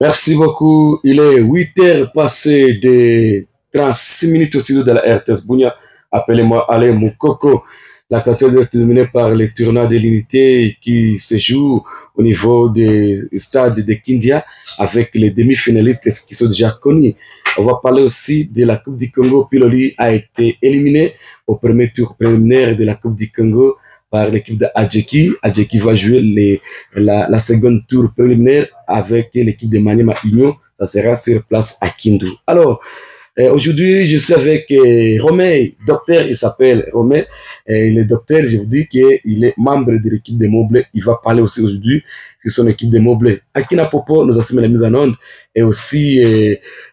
Merci beaucoup. Il est 8 heures passées de 36 minutes au studio de la RTS Bounia. Appelez-moi Alain Moukoko. La catégorie est terminée par les tournois de l'unité qui se jouent au niveau des stades de Kindia avec les demi-finalistes qui sont déjà connus. On va parler aussi de la Coupe du Congo. Piloli a été éliminé au premier tour préliminaire de la Coupe du Congo par l'équipe de Adjeki. Adjeki va jouer la seconde tour préliminaire avec l'équipe de Maniema Union. Ça sera sur place à Kindu. Alors, aujourd'hui, je suis avec Romain, docteur, il s'appelle Romain. Il est docteur, je vous dis qu'il est membre de l'équipe de Moblé. Il va parler aussi aujourd'hui de son équipe de Moblé. Akina Popo nous assume la mise en onde et aussi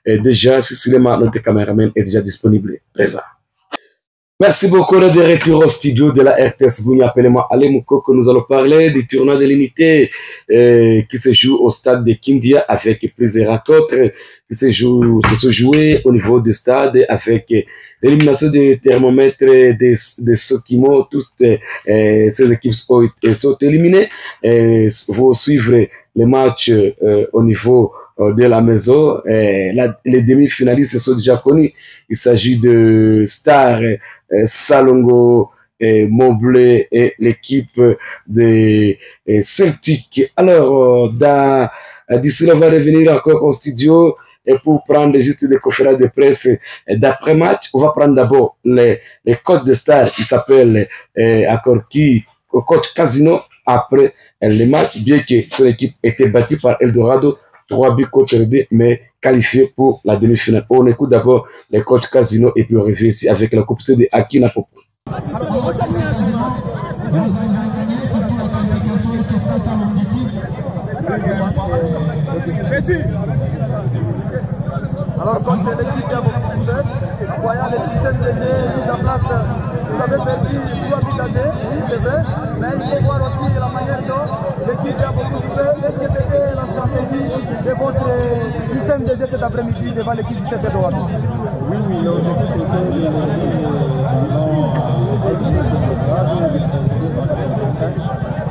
déjà, Céciléma, notre caméraman, est déjà disponible, présent. Merci beaucoup de retour au studio de la RTS Bounia. Appelez-moi Alain Moukoko. Nous allons parler du tournoi de l'unité qui se joue au stade de Kindia avec plusieurs rencontres qui se sont jouées au niveau du stade avec l'élimination des thermomètres de Sokimo. Toutes ces équipes sont éliminées. Vous suivre les matchs au niveau de la maison. Les demi-finalistes sont déjà connus. Il s'agit de Star, Salongo, Moblé et l'équipe de Celtic. Alors, d'ici là, on va revenir encore au studio et pour prendre juste des conférences de presse d'après-match. On va prendre d'abord les coachs de Star qui s'appelle coach Casino après les matchs, bien que son équipe était battue par Eldorado 3 buts contre 2, mais qualifié pour la demi-finale. On écoute d'abord les coachs Casino et puis on revient ici avec la coupe de Akina Popo. Alors, quand l'équipe a beaucoup souffert, en voyant les systèmes de jeu mis en place, vous avez perdu 3 buts à 2, oui, c'est vrai, mais il faut voir aussi la manière dont l'équipe a beaucoup souffert. Est-ce que c'était la stratégie de votre système de jeu cet après-midi devant l'équipe du CC Douane? Oui, l'objectif était de laisser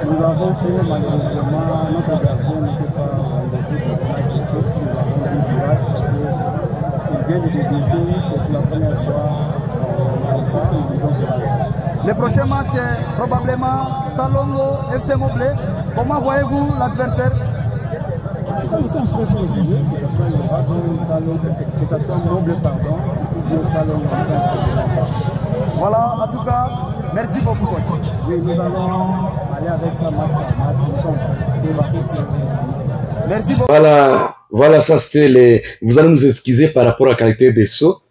nous avons fait malheureusement, notre gardien n'était pas en équipe de la nous avons eu courage parce qu'il vient de débuter, c'est la première fois nous disons cela. Le prochain match est probablement Salongo FC Moblé. Comment voyez-vous l'adversaire? Nous sommes très positifs, que ce soit le Salon, que ce soit Moblé, pardon, ou le Salon. Voilà, en tout cas, merci beaucoup, coach. Oui, nous allons aller avec ça match par match. Nous sommes merci beaucoup. Voilà, ça c'était les. Vous allez nous excuser par rapport à la qualité des sauts,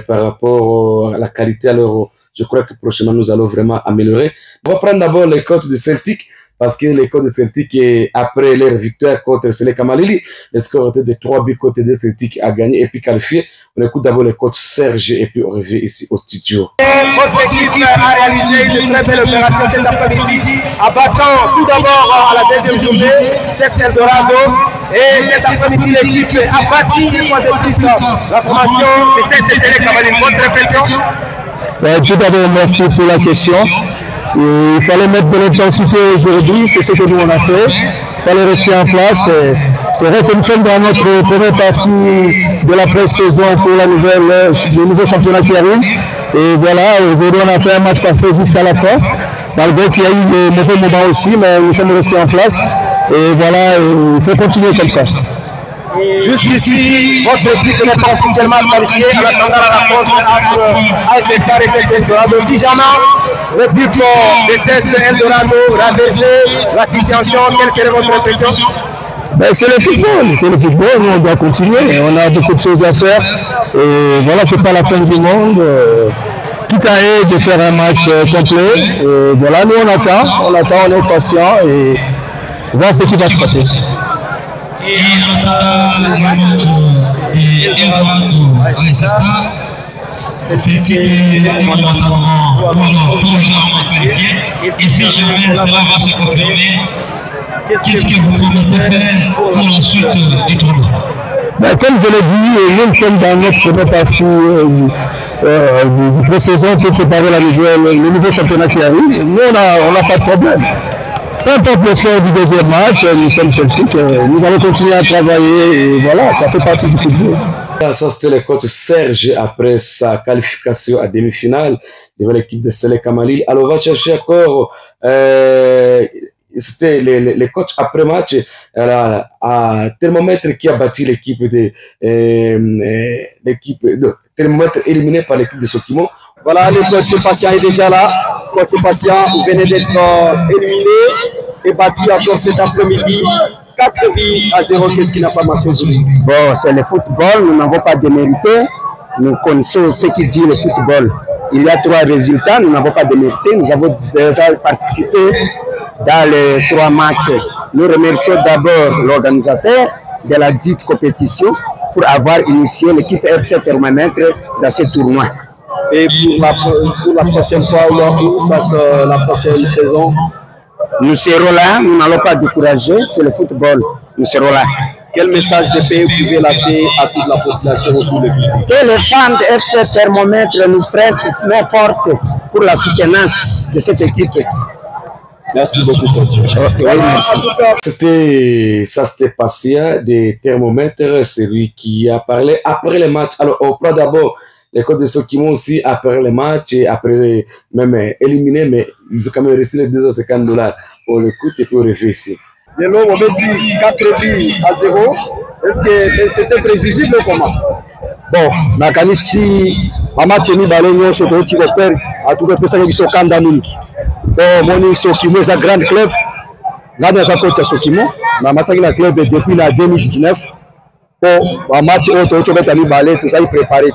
par rapport à la qualité. Alors, je crois que prochainement nous allons vraiment améliorer. On va prendre d'abord les coachs de Celtic. Parce que les coachs de Celtic, après leur victoire contre Seleka Malili, le score était de 3 buts côté de Celtic a gagné et puis qualifié. On écoute d'abord les coachs Serge et puis on revient ici au studio. Votre équipe a réalisé une très belle opération cet après-midi, abattant tout d'abord à la deuxième journée, c'est Eldorado. Et cet après-midi, l'équipe a battu une fois de plus la formation de Seleka Malili. Votre impression? Tout d'abord, merci pour la question. Il fallait mettre de l'intensité aujourd'hui, c'est ce que nous on a fait. Il fallait rester en place. C'est vrai que nous sommes dans notre première partie de la pré-saison pour le nouveau championnat qui arrive. Et voilà, aujourd'hui on a fait un match parfait jusqu'à la fin. Malgré qu'il y a eu des mauvais moments aussi, mais nous sommes restés en place. Et voilà, il faut continuer comme ça. Jusqu'ici, votre équipe n'est pas officiellement qualifiée en attendant la rencontre entre ASSR et CC Eldorado. Si jamais le but de CC Eldorado renverser la situation, quelle serait votre impression? C'est le football, nous on doit continuer, on a beaucoup de choses à faire. Et voilà, c'est pas la fin du monde. Quitte à eux de faire un match complet. Et voilà, nous on attend, on est patient et voir ce qui va se passer. Et en attendant le match Eldorado c'était normalement provisoirement qualifié. Et si jamais cela va se confirmer, qu'est-ce que vous promettez faire pour la suite du tournoi? Comme je l'ai dit, nous sommes dans notre première partie du pré-saison pour préparer le nouveau championnat qui arrive. Nous, on n'a pas de problème. peu importe le score du deuxième match, nous sommes Celtic, nous allons continuer à travailler et voilà, ça fait partie du football. Ça, c'était le coach Serge après sa qualification à demi-finale devant l'équipe de Seleka Malili. Alors, on va chercher encore, c'était le coach après match à Thermomètre qui a battu l'équipe de Thermomètre éliminé par l'équipe de Sokimo. Voilà, le coach Patient est déjà là. Coach Patient, vous venez d'être éliminé et battu encore cet après-midi. 4-0, qu'est-ce qui n'a pas marché aujourd'hui? Bon, c'est le football, nous n'avons pas démérité. Nous connaissons ce qui dit le football. Il y a 3 résultats, nous n'avons pas démérité. Nous avons déjà participé dans les 3 matchs. Nous remercions d'abord l'organisateur de la dite compétition pour avoir initié l'équipe FC Thermomètre dans ce tournoi. Et pour la prochaine fois, soit la prochaine saison, nous serons là, nous n'allons pas décourager, c'est le football, nous serons là. Quel message de paix vous pouvez lancer à toute la population autour de vous? Que les fans de FC Thermomètre nous prêtent main forte pour la soutenance de cette équipe. Merci beaucoup, coach. Oui, merci. Ça s'était passé des Thermomètres, c'est lui qui a parlé après le match. Alors, on prend d'abord les coachs de Sokimo aussi après le match et après même éliminé, mais ils ont quand même reçu les $250. On l'écoute et puis on revient ici. Le lot, on dit 4-0. Est-ce que c'était prévisible ou comment? Bon, nakanisi match ni balenyo soto ti ko perdre a tout que ça qui sont kanda mingi. Bon, moni Sokimo est un grand club. Là dans sa coach Sokimo, na mataki na club depuis la 2019. Bon, match auto to betani balé tout ça il préparé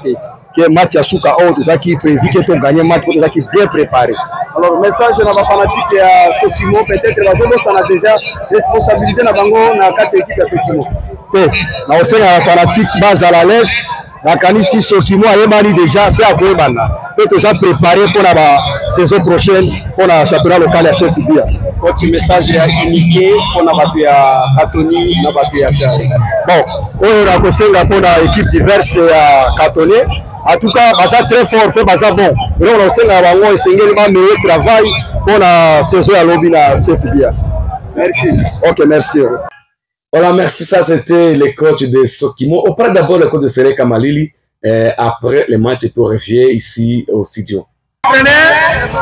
que match à Souka tout ça qui prévu que tu gagnes match tout ça qui bien préparé. Alors le message de la fanatique à Sokimo peut-être ça a déjà responsabilité na bango na 4 équipes à Sokimo. Na aussi la fanatique base à la l'aise. La Kanisi Sokimo a émané déjà peu à peu peut déjà préparé pour la saison prochaine pour la championnat local à Chelsea. Votre message est unique pour la battu à Katoni, la battu à Chelsea. Bon, on a conseillé pour l'équipe diverse à Katoni. En tout cas, ça très fort, peu ça bon. On a aussi un meilleur travail pour la saison à l'Obi à Chelsea. Merci. Ok, merci. Voilà, merci. Ça, c'était le coach de Sokimo. On prend d'abord le coach de Seleka Malili. Après le match, il peut revenir ici au studio.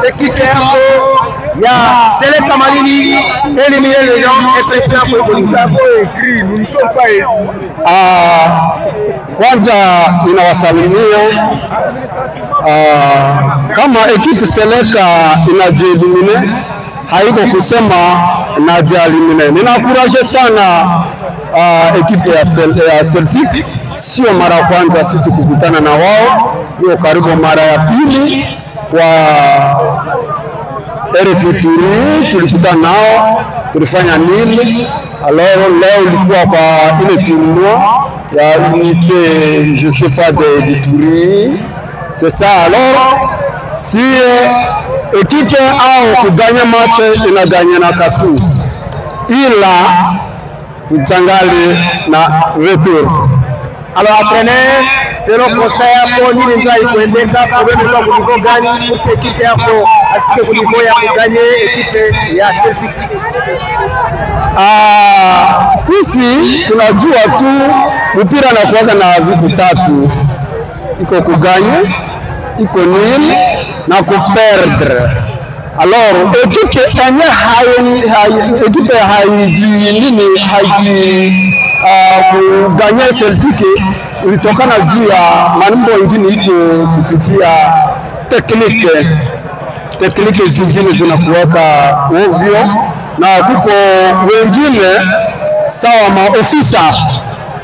Équipe il y a Seleka Malili, éliminé les gens et président pour le écrit. Nous ne sommes pas kwanza ninawasalimia kama ekipe Seleka inajielimine haiko kusema najielimine. Ninakuraje sana ekipe ya Celtic, sio mara ya kwanza sisi kukutana na wao, hiyo karibu mara ya pili kwa RFI tulikutana nao, tulifanya nini. Alors leo ilikuwa kwa ile tournoi ya unité, je sais pas de Touris, c'est ça. Alors si équipe au kuganya match inaganya na katu, ila tutangali na retour. Alors entraîneur, selon constat yako nini ndio ikuendeka problème kwa kuliko gani kwa ekipe yako asike kuliko ya kuganye ekipe ya Celtic? Sisi tunajua tu mpira na kuanza na vitu 3, iko kuganye, iko nil na kuperdre. Alors ekipe haiji kuganya Celtic ilitokana juu ya mambo mengine iko kupitia tekniki zingine zinakuweka ovyo, na kuko wengine sawa maofisa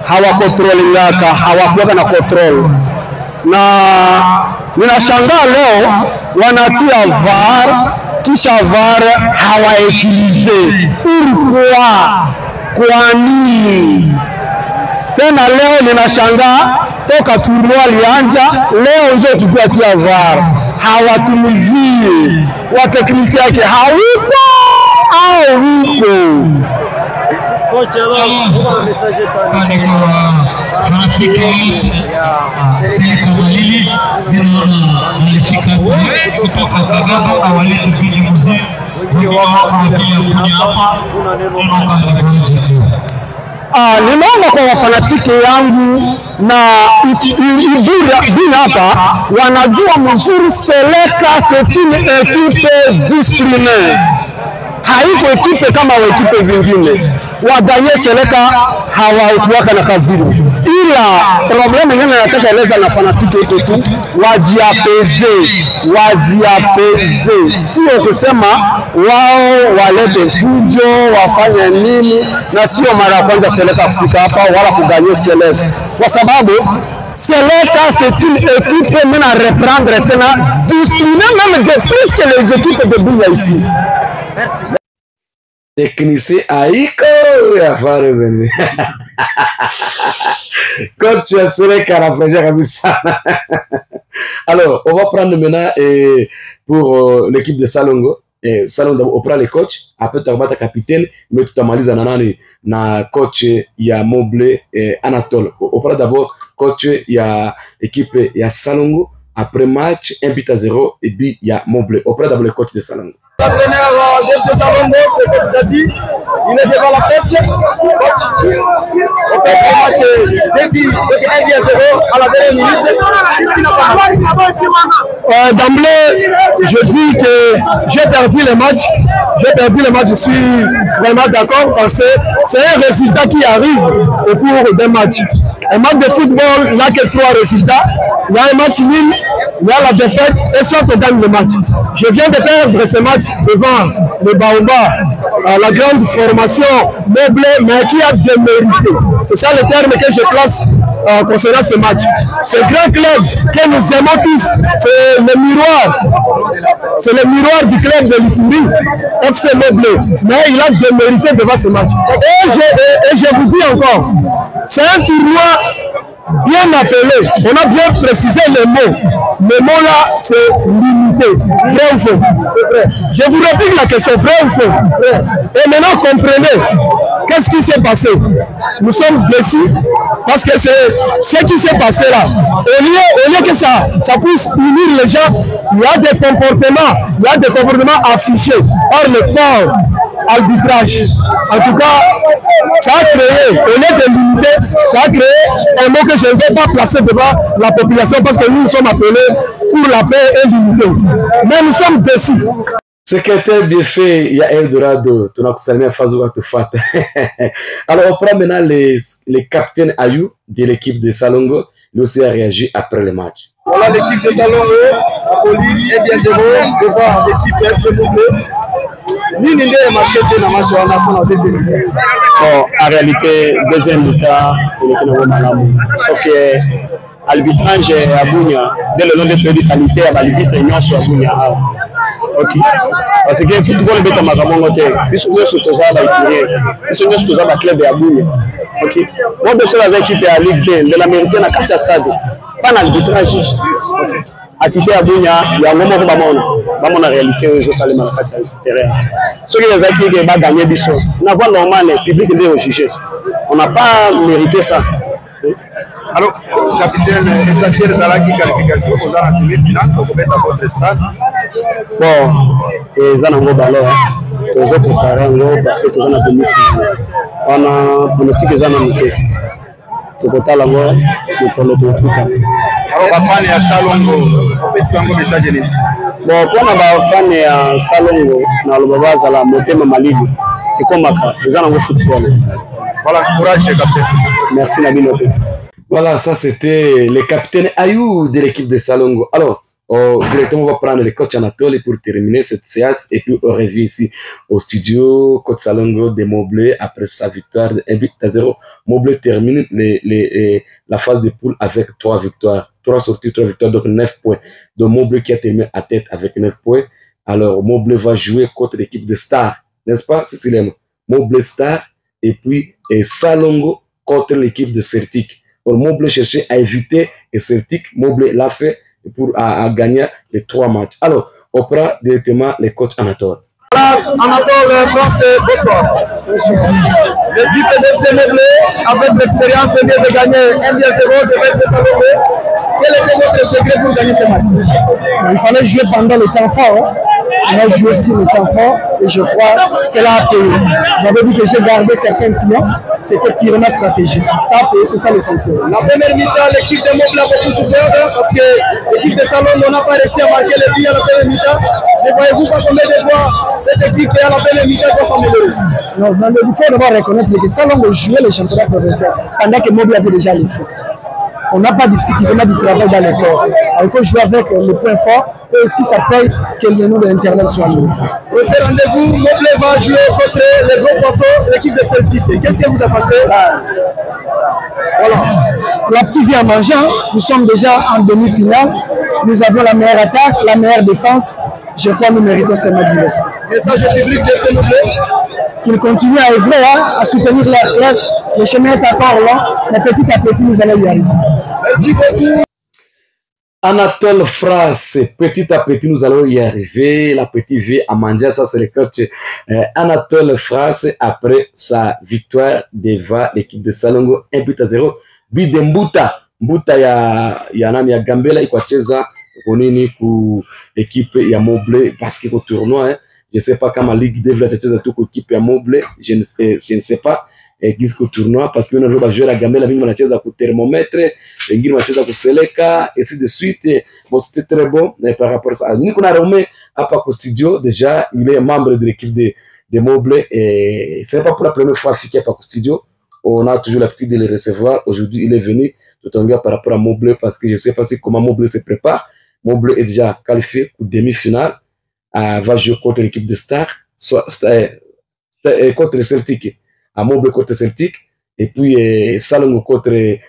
hawakontrolingaka, hawakuweka na control. Na ninashangaa leo wanatia VAR, kisha VAR hawautilize. Kwa nini? Tena leo ninashangaa toka tournoi lianja leo ndio tukiatia VAR hawatumizie, wateknisi yake hawiko au wiko. Coach, alors, on a message Ninaomba kwa wafanatiki yangu na Ibura hapa wanajua mzuri Seleka c'est une équipe disciplinée. Haiko ekipe kama ekipe vingine. Wadanye Seleka hawakuwaka na kavili. Ila probleme nyingine nataka eleza na fanatiki iko tu wajiapeze. Sio kusema wao walete fujo wafanye nini, na sio mara ya kwanza Seleka kufika hapa wala kuganye Seleka. Kwa sababu Seleka c'est une équipe mena reprendre tena disciplinée même de plus que les équipes de Bunya ici. Merci. Technicien Aïko, ya fare venir. Coach Seleka la frangère Abissa. Alors, on va prendre maintenant pour l'équipe de Salongo. Salongo, on prend les coachs. Après, tu as le capitaine, mais tu as malisé na coach ya Moble Anatole. On prend d'abord coach ya équipe ya Salongo. Après match, 1-0 et puis il y a Moble. On prend d'abord le coach de Salongo. L'entraîneur de ce Salongo, c'est comme tu l'as dit, il est devant la presse. On perd le match début de 1-0 à la dernière minute. Qu'est-ce qu'il n'a pas fait? D'emblée, je dis que j'ai perdu le match. Je suis vraiment d'accord parce que c'est un résultat qui arrive au cours d'un match. Un match de football n'a que 3 résultats. Il y a un match nul, il y a la défaite et soit on gagne le match. Je viens de perdre ce match devant le Baoba, la grande formation meublée, mais qui a démérité. C'est ça le terme que je place concernant ce match. Ce grand club que nous aimons tous, c'est le miroir. C'est le miroir du club de l'Ituri, FC Meublé. Mais il a démérité devant ce match. Et je vous dis encore, c'est un tournoi bien appelé. On a bien précisé les mots. Les mots là, c'est limité. Vrai ou faux? C'est vrai. Je vous réplique la question, vrai ou faux? Vrai. Et maintenant, comprenez, qu'est-ce qui s'est passé? Nous sommes déçus parce que c'est ce qui s'est passé là. Au lieu que ça puisse unir les gens, il y a des comportements affichés par le corps arbitrage. En tout cas, ça a créé, au lieu de limiter, ça a créé un mot que je ne vais pas placer devant la population parce que nous sommes appelés pour la paix et l'unité. Mais nous sommes déçus. Secrétaire bien fait, il y a Eldorado, ton accent Fazouga Tofat. Alors, on prend maintenant les capitaines Ayou de l'équipe de Salongo. Lui aussi a réagi après le match. Voilà l'équipe de Salongo, Apoli, 1-0 devant l'équipe FC Moublé. Bon, en réalité, deuxième mi-temps, sauf que l'arbitrage à Bunya, dès le nom de produits qualité, l'arbitre est sur Bunya. Ok. Parce que le football est à Makamongote, ils sont mieux sur ils sont mieux sur la club à Bunya. Ok. Moi, je suis dans l'équipe à Ligue 2, de l'Américaine à Katia Sade, pas dans l'arbitrage. Ok. Atité à Bunya, il y a un moment où on a réalité aux salles dans le terrain. Ceux qui ont gagné du sol, on a vu normal, le public est jugé. On n'a pas mérité ça. Alors, capitaine, essentiel de la qualification, on a la demi-finale, on peut mettre à votre stade. Bon, ils ont un gros ballon, ils ont préparé un gros parce que c'est un demi-finale. On a pronostic qu'ils ont noté. Tout le temps, nous prenons tout le temps. Alors, la fan est à Salongo, on peut se faire un message. Bon, pour la fan est à Salongo, dans le Baba Zala, Motema Maligi, et comme ils ont un football. Voilà, courage, capitaine. Merci, Nabil Lopé. Voilà, ça c'était le capitaine Ayou de l'équipe de Salongo. Alors, directement, on va prendre le coach Anatole pour terminer cette séance et puis on revient ici au studio. Coach Salongo de Moblé après sa victoire de 1-0. Moblé termine la phase de poule avec 3 victoires. 3 sorties, 3 victoires, donc 9 points. Donc Moblé qui a terminé à tête avec 9 points. Alors Moblé va jouer contre l'équipe de Star, n'est-ce pas, Cécilia? Moblé Star et puis Salongo contre l'équipe de Celtic. Alors Moblé cherchait à éviter et Celtic, Moblé l'a fait pour gagner les 3 matchs. Alors, on prend directement les coachs Anatole. Anatole France, bonsoir. L'équipe de FC Moblé, avec l'expérience, vient de gagner 1-0 de FC Salongo. Quel était votre secret pour gagner ce match? Il fallait jouer pendant le temps fort. On a joué sur le temps fort et je crois que cela a payé. Vous avez vu que j'ai gardé certains clients, c'était purement stratégique. Ça a payé, c'est ça l'essentiel. La première mi-temps, l'équipe de Moble a beaucoup souffert parce que l'équipe de Salon n'a pas réussi à marquer les buts à la première mi-temps. Mais voyez-vous pas combien de fois cette équipe à la première mi-temps doit s'améliorer? Non, il faut d'abord reconnaître que Salon jouait le championnat provincial pendant que Moble avait déjà laissé. On n'a pas suffisamment de travail dans le corps. Il faut jouer avec le point fort et aussi ça paye que le nom de l'internel soit mieux. Prochain rendez-vous, Moble va jouer contre les gros poissons, l'équipe de Celtic. Qu'est-ce que vous a passé? Voilà. La petite vie à manger, nous sommes déjà en demi-finale. Nous avons la meilleure attaque, la meilleure défense. Je crois que nous méritons seulement du respect. Message au public de ce Moble. Qu'ils continuent à œuvrer, à soutenir leur club. Le chemin est encore long, mais petit à petit, nous allons y arriver. Merci beaucoup. Anatole France, petit à petit, nous allons y arriver. La petite vie à manger, ça c'est le coach Anatole France après sa victoire devant l'équipe de Salongo 1-0. But de Mbuta ya nani ya Gambela ikwacheza konini ku équipe ya Moble parce que au tournoi, je sais pas comment Ligue Dev cheza tout ku équipe ya Moble, je ne sais pas. Gisco tournoi parce que on a joué à Gambela, on a joué à thermomètre, on a joué à Seleka, et ainsi de suite. Bon, c'était très bon par rapport à ça. Nous, on a remis à Paco Studio, déjà, il est membre de l'équipe de Moble, et ce n'est pas pour la première fois qu'il est à Paco Studio. On a toujours l'habitude de le recevoir. Aujourd'hui, il est venu tout en gars par rapport à Moble parce que je ne sais pas comment Moble se prépare. Moble est déjà qualifié pour demi-finale, va jouer contre l'équipe de Star, contre le Celtic. À Moble contre Celtic et puis Salongo contre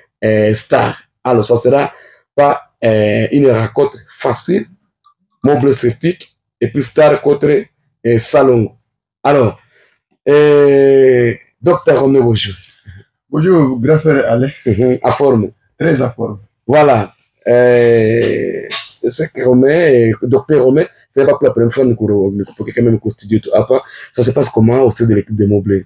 Star. Alors ça sera pas une rencontre facile. Moble Celtic et puis Star contre Salongo. Alors, Docteur Romé, bonjour. Bonjour, grand frère Alain. À forme. Très à forme. Voilà. C'est que Romé, Docteur Romé, c'est pas pour la première fois pour quelqu'un même studio tout à part. Ça se passe comment au sein de l'équipe de Moble?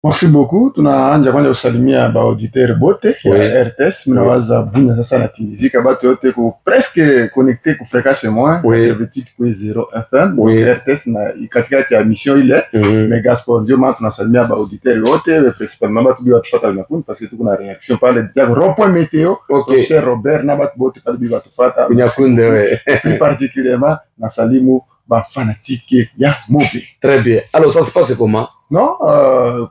Merci beaucoup. Tunaanja kwanza kusalimia ba auditeur bote ya RTS. Mnawaza bunya sasa na Tunisie batu yote ku presque connecté ku fréquence moins d'habitude ku 0 FM. RTS na katikati ya mission ile mega sport ndio maana tunasalimia ba auditeur yote principalement batu bi watufuata na kundi parce que tuko na réaction pale dia rond-point météo. Professeur Robert na batu bote pale bi watufuata. Kunyakunde plus particulièrement na salimu ba fanatique ya Moble. Très bien. Alors ça se passe comment? Non,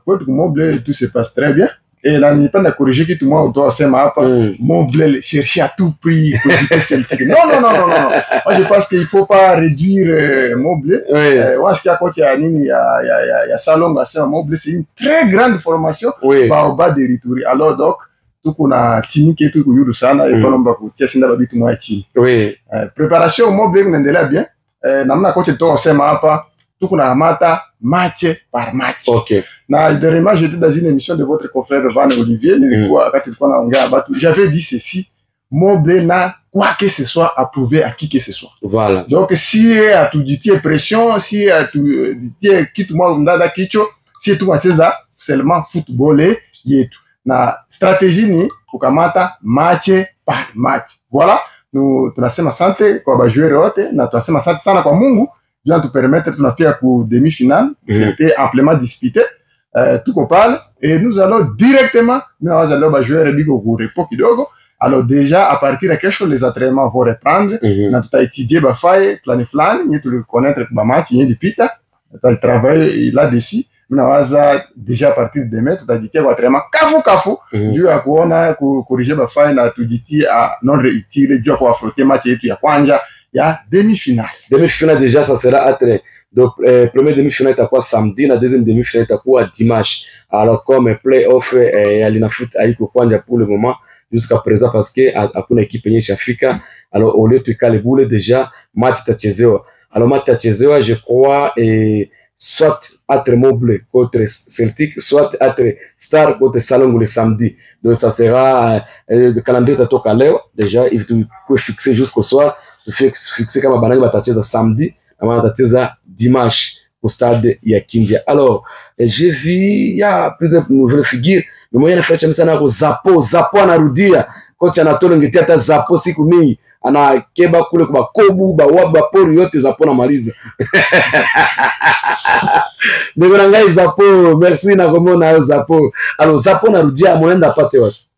pour Moble, tout se passe très bien. Et là, il n'y a pas de corriger qui tout le monde doit se mettre. Moble chercher à tout prix pour éviter Celtic. Non. Moi, je pense qu'il ne faut pas réduire Moble. Moi, ce qu'il y a quand il y a Salon, Moble, c'est une très grande formation au bas de Rituri. Alors, donc, tout qu'on a tini qui est tout qu'on sana et qu'on va coûter, c'est d'abord tout moi tini. Préparation Moble, on est bien. Namna coach to sema hapa tuko na mata match par match. Na dernièrement j'étais dans une émission de votre confrère Van Olivier, nilikuwa wakati tulikuwa naongea batu, j'avais dit ceci, Moble na quoi que ce soit approuvé à qui que ce soit. Voilà. Donc si à tout dit pression, si à tout dit kitu mwa ndada kicho, si tu wacheza seulement football yetu. Na stratégie ni kukamata match par match. Voilà. Nous tunasema asante kwa bajoueur wote na tunasema asante sana kwa Mungu juu atupermettre tunafika ku demi-finale. C'était amplement disputé tout qu'on parle et nous allons directement nous allons bajoueur biko ku repos kidogo. Alors déjà à partir de quelque chose les entraînements vont reprendre na tuta étudier ba faille plan ni tu le connaître ba match ni dipita tuta travailler là-dessus. Mnawaza déjà à partir de demain tutajitia kwa entraînement kafu juu ya kuona corriger ba faille na tujitia à non réutile juu kwa affronter match yetu ya kwanza ya demi-finale. Demi-finale déjà ça sera après. Donc première demi-finale itakuwa samedi na deuxième demi-finale itakuwa dimanche. Alors comme play-off ya linafoot haiko kwanja pour le moment jusqu'à présent parce que hakuna équipe yenye ishafika. Alors au lieu tukale bule déjà match itachezewa. Alors match itachezewa je crois soit entre Moble contre Celtic, soit entre Star contre Salongo le samedi. Donc ça sera le calendrier tatoka leo déjà il faut fixer jusqu'au soir, tu fais fixer kama banani batacheza samedi ama batacheza dimanche au stade ya Kindia. Alors j'ai vu il y a plusieurs nouvelles figures, mais moi il y a fait sana ko Zapo anarudia coach Anatole ngetia hata Zapo siku mingi ana keba kule kwa kobu ba waba pori yote za pona maliza. Ndeko ngai Zapo, merci na komona Zapo. Alors Zapo na rudia monenda pate wapi?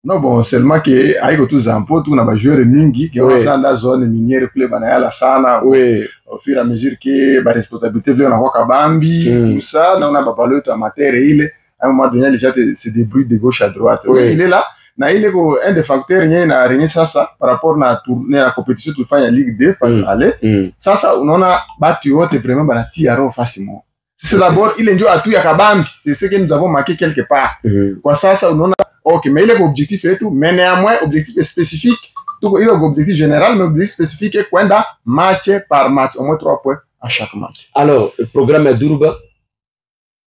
Non bon, seulement que aiko tu Zapo tu na ba joueur mingi qui ont ça dans zone minière kule banayala sana. Oui. Au fur et à mesure que ba responsabilité vient na kwa Kabambi, tout ça, on a ba balote amateur ile. À un moment donné, les gens se débrouillent de gauche à droite. Oui. Il est là. Il est un des facteurs qui a rien ça par rapport à la tournée à la compétition tout fait en Ligue 2 aller. Ça on a battu autre vraiment bah tiaro facilement. C'est d'abord il est dû à tout ya Kabambi. C'est ce que nous avons marqué quelque part. Quoi ça on a OK, mais il est objectif et tout, mais néanmoins objectif spécifique. Tout il est objectif général mais objectif spécifique est quoi match par match au moins 3 points à chaque match. Alors, le programme est Durba.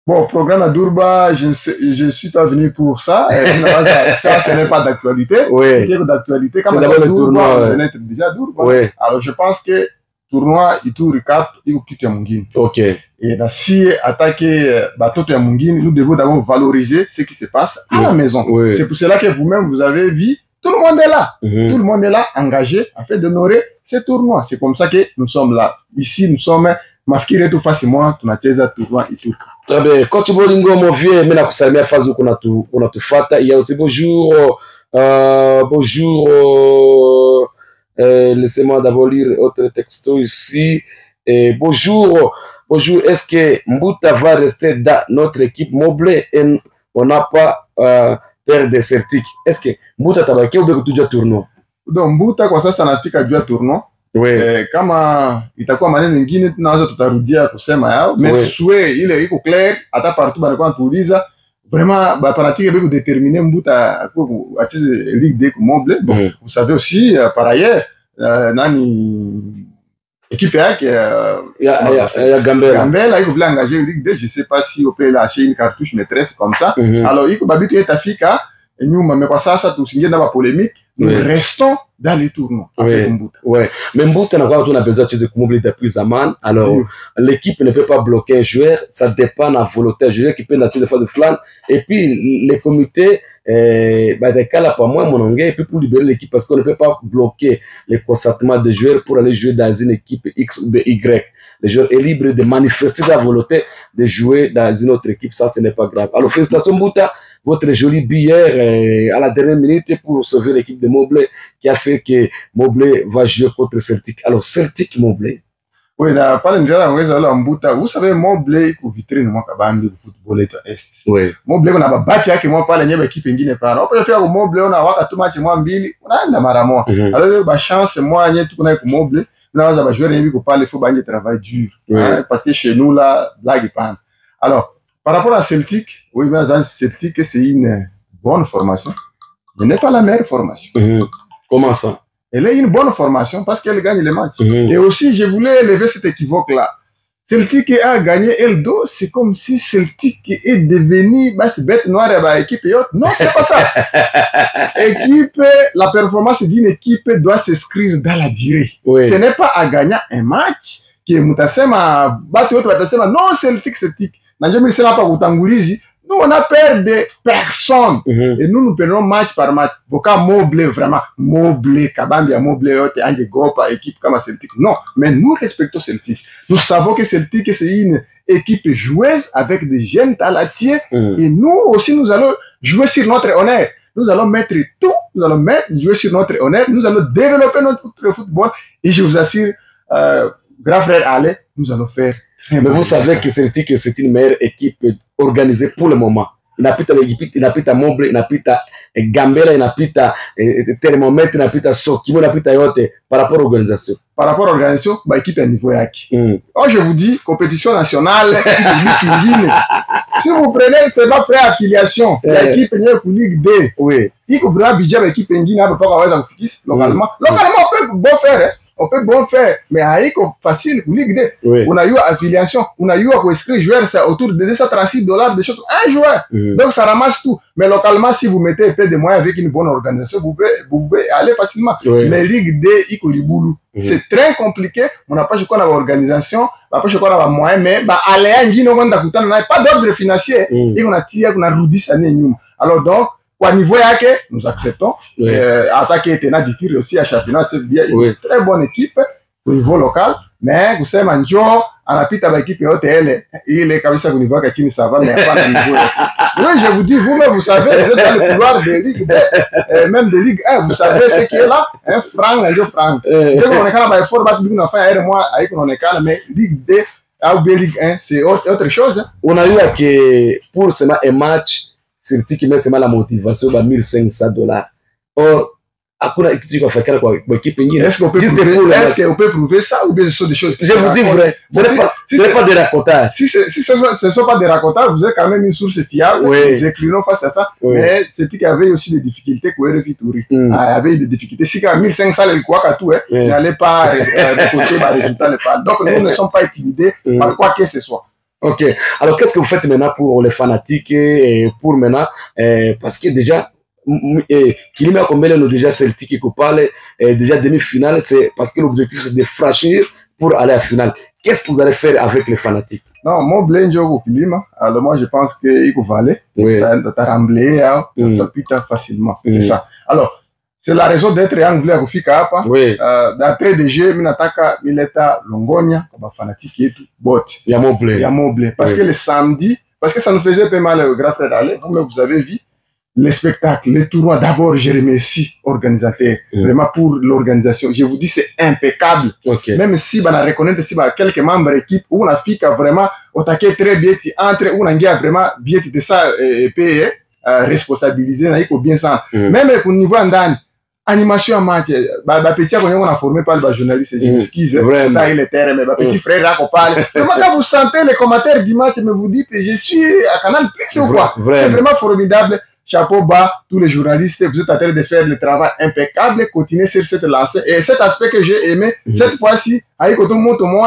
Bon, programme à Durba, je suis pas venu pour ça. Ça, ce n'est pas d'actualité. Oui. D'actualité. C'est d'abord le tournoi. On est déjà Durba. Oui. Alors, je pense que tournoi, il tout recap, il faut quitter Mungine. OK. Et là, si attaquer bateau de Mungine, nous devons d'abord valoriser ce qui se passe à la maison. Oui. C'est pour cela que vous-même, vous avez vu, tout le monde est là. Tout le monde est là, engagé, afin d'honorer ce tournoi. C'est comme ça que nous sommes là. Ici, nous sommes mafikiri tout facilement, tunacheza tournoi Iturka. Très bien. Coach Bolingo, mon vieux, mais la kusalimia fazu kuna tufata. Il y a aussi bonjour, bonjour, laissez-moi d'abord lire autre texto ici. Bonjour, bonjour, est-ce que Mbuta va rester dans notre équipe Moblé et on n'a pas peur de Celtic? Est-ce que Mbuta tabaki ou bien tu joues tournoi? Donc Mbuta kwa sasa anafika juu ya tournoi. Kama itakuwa maneno mengine tunaweza tutarudia kusema yao, mais souhait ile iko clair hata partout banakuwa tuuliza vraiment ba pratique biko déterminer Mbuta acheze Ligue 2 Moblé. Bon, vous savez aussi par ailleurs nani équipe yake ya Gambela iko vile engagé Ligue 2, je sais pas si on peut lâcher une cartouche maîtresse comme ça. Alors iko babitu yetafika nyuma, mais kwa sasa tusingie na ba polémique. Nous restons dans les tournois avec Mbuta. Ouais. Mais Mbuta n'a pas besoin de faire Moblé depuis zaman. Alors, l'équipe ne peut pas bloquer un joueur. Ça dépend de la volonté du joueur qui peut la tirer de phase de flanc. Et puis, les comités, des cas là, pas moi, mon anglais, et puis pour libérer l'équipe, parce qu'on ne peut pas bloquer les consentements des joueurs pour aller jouer dans une équipe X ou Y. Le joueur est libre de manifester la volonté de jouer dans une autre équipe. Ça, ce n'est pas grave. Alors, félicitations, Mbuta. Votre joli billet à la dernière minute pour sauver l'équipe de Moblé qui a fait que Moblé va jouer contre Celtic. Alors, Celtic Moblé. Oui, là, pas Mbuta. Vous savez, Moblé, au vitrine, moi, Kabambi, le football est à Est. Oui. Moblé, on a battu avec moi, pas l'équipe équipe ingine par. On peut faire au Moblé, on a tout match, moi, Mbili, on a un maramo. Alors, la chance, moi, tout qu'on a avec Moblé, on a joué rien, qu'on parle, il faut gagner travail dur. Parce que chez nous, là, blague pas. Alors, par rapport à Celtic, oui, mais Celtic, c'est une bonne formation, mais n'est pas la meilleure formation. Comment ça? Elle est une bonne formation parce qu'elle gagne les matchs. Et aussi, je voulais élever cet équivoque-là. Celtic a gagné Eldo, c'est comme si Celtic est devenu c'est bête noire et équipe et autres. Non, c'est pas ça. Équipe, la performance d'une équipe doit s'inscrire dans la durée. Ce n'est pas à gagner un match qui est Mutasema, battu autre Mutasema. Non, Celtic. Nous, on a peur de personne. Et nous prenons match par match. Voka Moblé, vraiment. Moblé, Kabambi, Moblé, Ange Gopa, équipe comme Celtic. Non, mais nous respectons Celtic. Nous savons que Celtic, c'est une équipe joueuse avec des jeunes talentiers. Et nous aussi, nous allons jouer sur notre honneur. Nous allons mettre tout. Nous allons jouer sur notre honneur. Nous allons développer notre football. Et je vous assure, grand frère Ale, nous allons faire. Mais vous savez que Celtic, c'est une meilleure équipe organisée pour le moment. Il n'a plus d'équipe, il n'a plus de Moblé, il n'a plus de Gambela, il n'a plus de thermomètre, il n'a plus de Sokimo, il n'a plus de Yote par rapport à l'organisation. Par rapport à l'organisation, l'équipe est à niveau yaki. Oh, je vous dis, compétition nationale, si vous prenez, c'est pas frère affiliation. L'équipe est pour Ligue 2. Oui. Il faut vraiment budget l'équipe Nguine, il faut avoir un fils localement. Localement, on peut bon faire, on peut bon faire, mais avec facile pour Ligue 2. On a eu affiliation, on a eu à inscrire joueur, c'est autour de $236 de choses. Un joueur. Donc ça ramasse tout. Mais localement, si vous mettez un peu de moyens avec une bonne organisation, vous pouvez aller facilement. Mais Ligue 2, il faut du boulot. C'est très compliqué. On n'a pas choisi l'organisation, on n'a pas choisi les moyens, mais aller à Nguine, on n'a pas d'ordre financier. Et on a tiré, on a roudi ça. Alors donc, Kwa niveau yake, nous acceptons. Attaquer tenant du tir aussi à championnat, c'est bien une très bonne équipe au niveau local. Mais kusema njoo anapita ba équipe yote ile kabisa au niveau kachini ça va mais pas au niveau. Oui, je vous dis, vous-même vous savez, vous êtes dans le couloir de Ligue 2, même de Ligue 1, vous savez ce qui est là, un franc, un franc. Dès qu'on est quand même fort, bah tu nous faire moi avec on est calme, mais Ligue 2 ou Ligue 1, c'est autre chose. On a eu que pour seulement un match, c'est qui met seulement la motivation à $1,500. Or hakuna kitu kiko fakara kwa équipe nyingine. Est-ce qu'on peut prouver ça ou bien ce sont des choses je vous dis vrai, ce n'est pas des racontages. Si ce ne sont pas des racontages, vous avez quand même une source fiable, nous inclinons face à ça, mais c'est qu'il y avait aussi des difficultés pour Touri. Il y avait des difficultés. Si quand 1500 le quoi qu'à tout, n'allait pas récolter le résultat. Donc nous ne sommes pas intimidés par quoi que ce soit. Ok. Alors qu'est-ce que vous faites maintenant pour les fanatiques et pour maintenant parce que déjà Kilima Kombele nous déjà Celtic qui parle déjà demi-finale, c'est parce que l'objectif c'est de franchir pour aller à la finale. Qu'est-ce que vous allez faire avec les fanatiques? Non, mon blend au Kilima. Alors moi je pense que il faut valer, t'as remblé, t'as facilement. C'est ça. Alors c'est la raison d'être anglais à Kufika hapa. D'après des jeux, minataka mileta Longonia comme fanatique et tout. Bot. Ya Moblé. Parce que le samedi, parce que ça nous faisait pas mal au grand frère d'aller. Vous avez vu. Les spectacles, les tournois, d'abord, je remercie l'organisateur, vraiment pour l'organisation. Je vous dis, c'est impeccable. Même si, on reconnaît si, quelques membres d'équipe, où on a fait vraiment, on t'a très bien, entre, où on a vraiment bien, de ça, payé, responsabilisé, on a bien ça. Même au niveau d'Andan, animation à match, petit, on a formé par le journaliste, je m'excuse, là, il est terre, mais petit frère, là, qu'on parle. Quand vous sentez les commentaires du match, mais vous dites, je suis à Canal Plus ou quoi? C'est vraiment formidable. Chapeau bas, tous les journalistes, vous êtes en train de faire le travail impeccable, continuez sur cette lancée. Et cet aspect que j'ai aimé, cette fois-ci, avec tout le monde, mon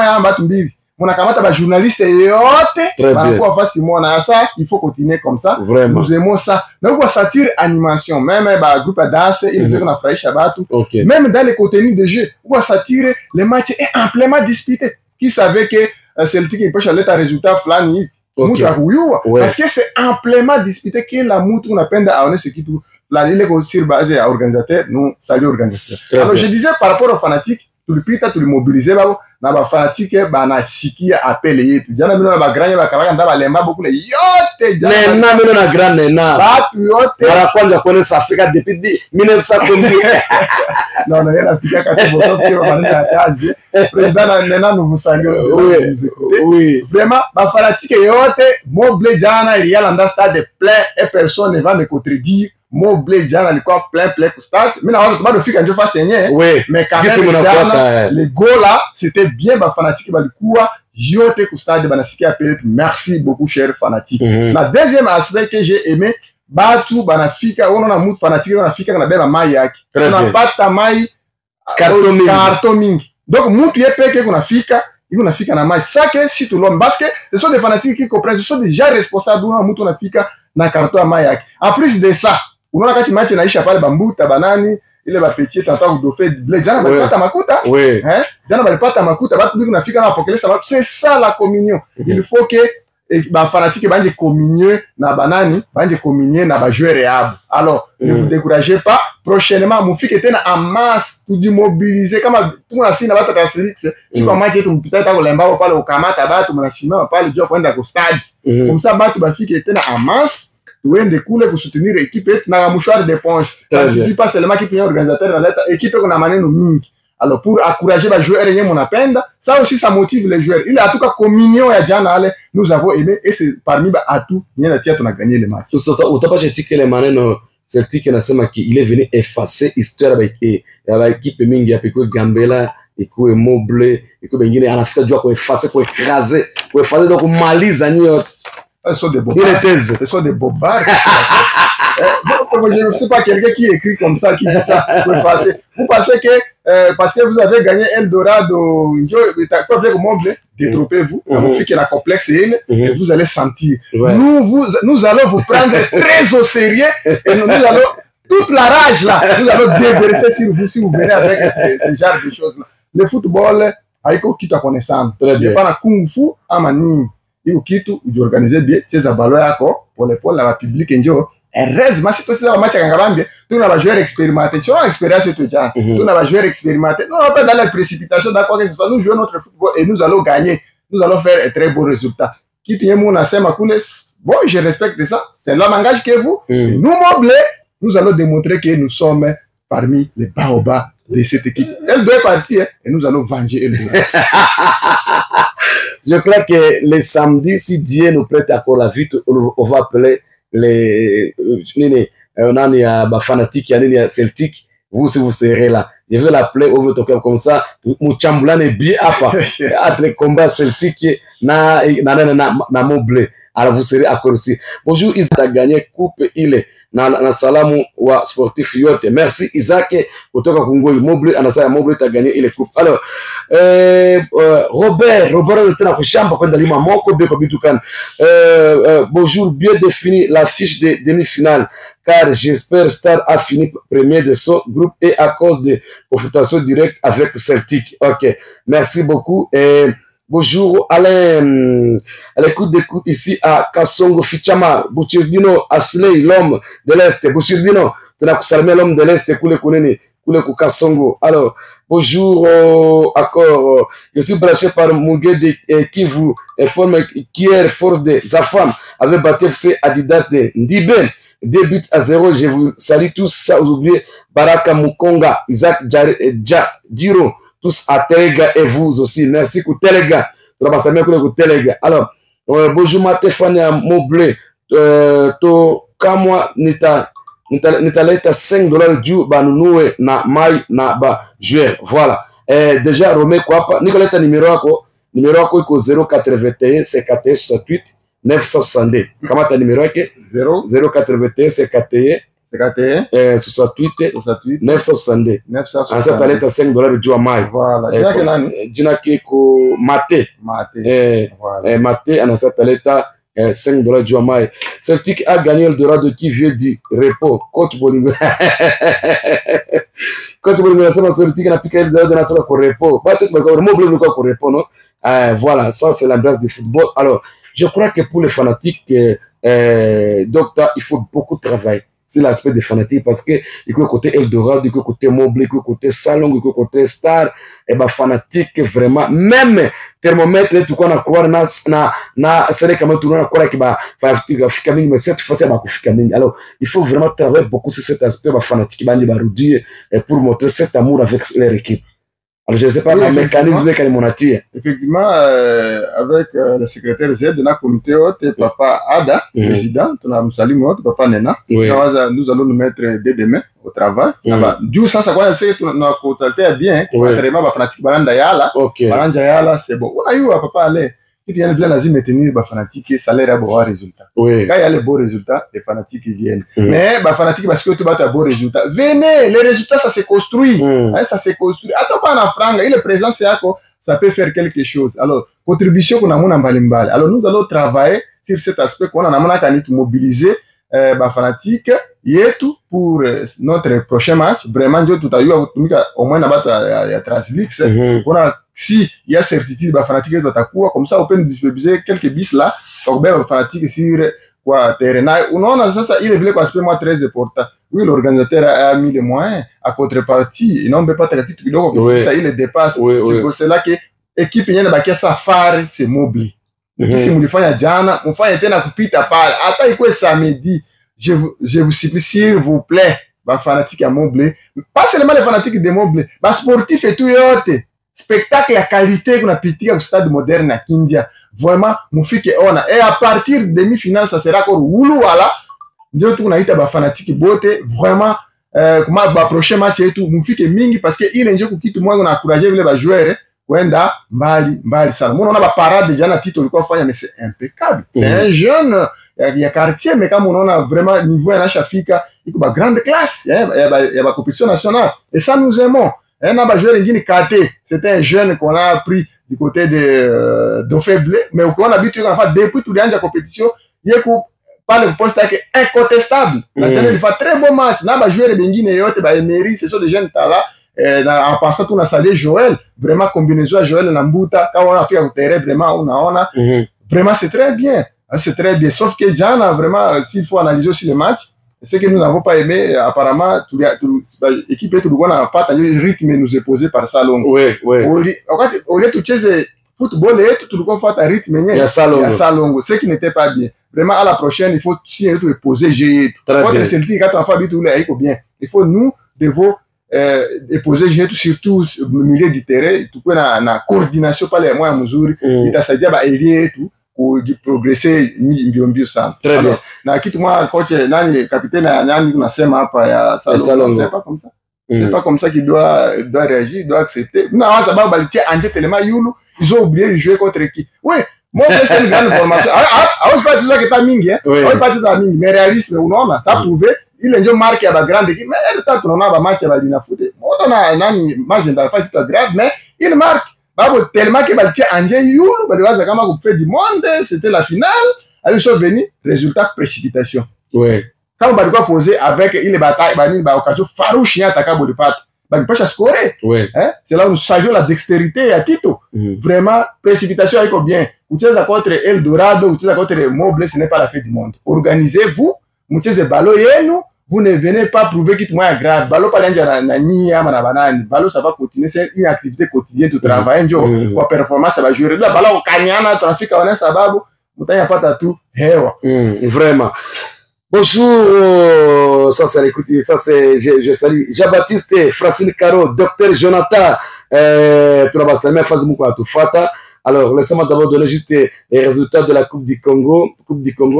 akamata ba journaliste yote, ba facilement na ça, il faut continuer comme ça. Vraiment. Nous aimons ça. Donc on satire animation, même ba groupe danse, il veut qu'on a fraîche tout. Même dans les contenus de jeu, on satire les matchs est amplement disputés. Qui savait que Celtic il peut changer un résultat flani. Parce que c'est amplement disputé que la mouture n'a pas à ce qui tout la ligne est aussi basée à organisateur, nous salut organisateur. Alors je disais par rapport aux fanatiques, tout le pita, tout le mobiliser, na ba fanatique na siki appelé yetu. Jana bino na ba grand ba kalaka ndaba lemba beaucoup le yote jana. Na bino na grand na. Ba tu yote. Para kwanza connaître Africa depuis 1900. Non, il y a Africa quand tu vois que on est à Asie. Président Nena nous vous saluons. Oui. Vraiment ba fanatique yote, mon blé jana il y a dans stade plein et personne ne va me contredire. Mon blé jana il quoi plein au stade. Mais là on va le faire quand je fasse saigner. Mais quand même les goals là, c'était bien ba fanatique ba likuwa yote ku stade ba nasiki appelé. Merci beaucoup cher fanatique. La deuxième aspect que j'ai aimé batu banafika on a mutu fanatique banafika na beba mai yake. On a pata mai carton mingi. Donc mutu yepeke kunafika il a fika na mai ça que si tout l'homme parce que ce sont des fanatiques qui comprennent, ce sont déjà responsables on a mutu na fika na carton mai yake. En plus de ça, on a kati match naisha pale bambuta banani ile ba petit tata udofé blé jana balipata makuta jana balipata makuta batu biku nafika na pokelesa c'est ça la communion. Il faut que ba fanatique banje communier na banani banje communier na ba joueur yabo. Alors ne vous découragez pas, prochainement mon fille était en masse tout du mobiliser comme tout na sina bata Félix si kwa match yetu mpita ta kolemba pale ukamata batu mnasima pale jua kwenda ku stade comme ça batu ba fille était en masse tuende kule kusoutenir équipe na mouchoir d'éponge. Ça ne suffit pas seulement qui est organisateur dans l'état équipe qu'on a maneno mingi. Alors pour encourager les joueurs et mon appenda, ça aussi ça motive les joueurs. Il a en tout cas communion ya jana ale nous avons aimé et c'est parmi ba atout bien tia on a gagné le match. Utapa chetika le maneno Celtic nasema ki il est venu effacer histoire ya équipe mingi ya peko Gambela ikuwe Moblé ikuwe bengine anafika jua ko effacer ko écraser donc maliza nyote. Ce sont des bobards. Ce sont des bobards. Je ne sais pas quelqu'un qui écrit comme ça, qui dit ça. Vous pensez que parce que vous avez gagné Eldorado, détrompez-vous. Vous faites que la complexe et vous allez sentir. Nous allons vous prendre très au sérieux et nous allons toute la rage là, nous allons déverser si vous venez avec ce genre de choses là. Le football, avec qui tu connaissance. Il n'y a pas de kung fu à mani. Hiyo kitu ujiorganize bien cheza balo yako pole pole na public njo heureusement si tu as un match à Kangabambie, tu as un joueur expérimenté, tu as une expérience et tout ça, tu as un joueur expérimenté. Nous, on va pas dans la précipitation, d'accord, que ce soit, nous jouons notre football et nous allons gagner, nous allons faire un très beau résultat. Qui tient mon assez ma coulée, bon, je respecte ça, c'est le langage que vous, nous moblés, nous allons démontrer que nous sommes parmi les baobabs de cette équipe. Elle doit partir et nous allons venger Eldorado. Je crois que les samedis, si Dieu nous prête encore la vie, on va appeler les fanatiques, les Celtiques. Vous, si vous serez là, je vais l'appeler au token comme ça. Mouchamboulan est bien à part. Entre les combats Celtiques, na moblé. Alors vous serez accord aussi. Bonjour, Isaac a gagné coupe ile na salamu wa sportif yote. Merci Isaac kutoka Kungoi. Moblé anasema Moblé a gagné ile coupe. Alors Robert tena kushamba kwenda lima moko beko bitukan. Bonjour, bien défini la fiche de demi-finale car j'espère Star a fini premier de son groupe et à cause de confrontation directe avec Celtic. OK. Merci beaucoup et bonjour, Alain, à l'écoute d'écoute ici à Kassongo Fichama, Bouchirdino, Asley, l'homme de l'Est, Bouchirdino, tu n'as pas l'homme de l'Est, Koule Kassongo. Alors, bonjour, accord, je suis branché par Mungé qui vous informe qu'hier, Force des Afam avait battu FC Adidas de Ndiben, 2 buts à 0, je vous salue tous, ça vous oubliez, Baraka Mukonga, Isaac Djiro, tous à Telega et vous aussi. Merci pour Telega. Alors, bonjour Matéphania Moblé. To kamwa nita leta $5 du banunue na mai na ba joueur. Voilà. Déjà Romé quoi Nicoletta numéro yako iko 081 51 68 962. Kama ta numéro yake 081 51 68 962. Ansa taleta $5 juu mai. Voilà. Jina kiko Mate. Mate anasa taleta $5 juu mai. Celtic a gagné Eldorado qui vient du repos. Coach Bolingo. Coach Bolingo anasema Celtic anapika Eldorado anatoka kwa repos. Ba tout bakao Moblé luka kwa repos non. Voilà, ça c'est l'ambiance du football. Alors, je crois que pour les fanatiques docteur, il faut beaucoup travailler. C'est l'aspect des fanatiques parce que il y a côté Eldorado, il y a côté Moblé, il y a côté Salon, il y a côté Star, et bah fanatique vraiment même thermomètre tout qu'on a croire na c'est quand même tout on a croire que bah fanatique mais cette fois c'est bah fanatique. Alors il faut vraiment travailler beaucoup sur cet aspect bah fanatique bah réduire pour montrer cet amour avec leur équipe. Alors, je ne sais pas le mécanisme qu'il mon attire. Effectivement, avec le secrétaire Z de notre comité hôte, papa Ada, président, papa Nena, nous allons nous mettre dès demain au travail. Du ça, ça va c'est notre côté bien, vraiment, fanatique, c'est bon. On a eu papa aller. Il y a bien lazim maintenir les fanatiques, ça leur a beau résultat. Quand il y a les beaux résultats, les fanatiques viennent. Mais les fanatiques, parce que tu vas avoir beaux résultats, venez, les résultats, ça se construit. Ça se construit. Attends pas en franga, il est présent, ça peut faire quelque chose. Alors, contribution qu'on a mon embalimbal. Alors, nous allons travailler sur cet aspect qu'on a mon mobiliser les fanatiques et tout pour notre prochain match. Vraiment, tout a eu au moins à Translix. On a si il y a certitude bah fanatique doit takuwa comme ça on peut distribuer quelques bis là donc ben fanatique sur quoi terrain ou non ça il est vrai parce que moi très important oui l'organisateur a mis les moyens à contrepartie il n'en peut pas te quitter donc ça il le dépasse c'est là que équipe yenye bakia safari c'est Moblé si mlifanya jana mfanye tena kupita pale hata iko samedi je vous supplie s'il vous plaît bah fanatique à Moblé pas seulement les fanatiques de Moblé bah sportif et tout yote spectacle à qualité qu'on a piqué au stade moderne à Kindia. Vraiment, mon fils est on. Et à partir de demi-finale, ça sera encore Oulu voilà. Nous tout on a été ba fanatique beauté. Vraiment, comment ba prochain match et tout. Mon fils est mingi parce que il enjoy qui tout le monde on a encouragé les ba joueurs. Wenda mbali sana. Mon on a ba parade déjà na titre quoi faire mais c'est impeccable. C'est un jeune il y a quartier mais comme on a vraiment niveau en Africa, il y a grande classe. Il y a ba compétition nationale et ça nous aimons. Un joueur c'était un jeune qu'on a pris du côté de faible, mais qu'on a habitué à faire depuis tout le temps de la compétition, il est pas le poste qui est incontestable. Maintenant, il fait très bon match. N'a pas joué les Benguine et autres, Emery, ce sont des jeunes talents. En passant, on a salé Joël, vraiment combinaison à Joël Nambuta, quand on a fait au terrain, vraiment, on a. Vraiment, c'est très bien. C'est très bien. Sauf que Jana, vraiment, s'il faut analyser aussi le match, Ce que nous n'avons pas aimé, apparemment, l'équipe est tout le monde en fait, le rythme nous est posé par Salongo. Oui, oui. Au lieu de tuer football, tout le monde fait un rythme, il y a Salongo. Ce qui n'était pas bien. Vraiment, à la prochaine, il faut poser G. Contre Celtic, quand on fait bien. Il faut nous devons poser G surtout au milieu du terrain, tout peu na coordination par les moyens mesures, et ça dit bah et tout pour progresser mbio sana. Très bien. Na kitu moi coach nani capitaine nani tunasema hapa ya Salongo, c'est pas comme ça. C'est pas comme ça qu'il doit réagir, il doit accepter. Non, sababu balitia anje tellement yulu, ils ont oublié de jouer contre qui. Oui. Moi, c'est une grande formation. Ah, je pense que c'est ça mingi, hein. Oui. Je pense que c'est mingi, mais réalisme, on a ça prouvé. Il est déjà marqué à la grande équipe, mais elle est on a match à la Dina Foot. On a nani Mazembe fait tout grave, mais il marque. Babo tellement que baltia anje yulu, baliwaza kama coupe du monde, c'était la finale. Ils sont venus, résultat précipitation. Oui. Quand on va poser avec il bataille, bani ba occasion farouche ya takabo de patte. Il peut scorer. Oui. Hein? C'est là où nous savions la dextérité à Tito. Vraiment, précipitation avec bien. Vous êtes à contre Eldorado, vous êtes à contre Moble, ce n'est pas la fête du monde. Organisez-vous, vous êtes ballot et nous, vous ne venez pas prouver qu'il est grave. Ballot pas l'enja na ni ama na banane. Ballot ça va continuer, c'est une activité quotidienne de travail. Pour performance ça va jouer. Là ballot au kanyana, trafic on est sababu, mutanya pata tout hewa. Vraiment. Bonjour, ça c'est écoutez, ça c'est je salue Jean-Baptiste, Francine Caro, Docteur Jonathan, alors laissez-moi d'abord donner juste les résultats de la Coupe du Congo.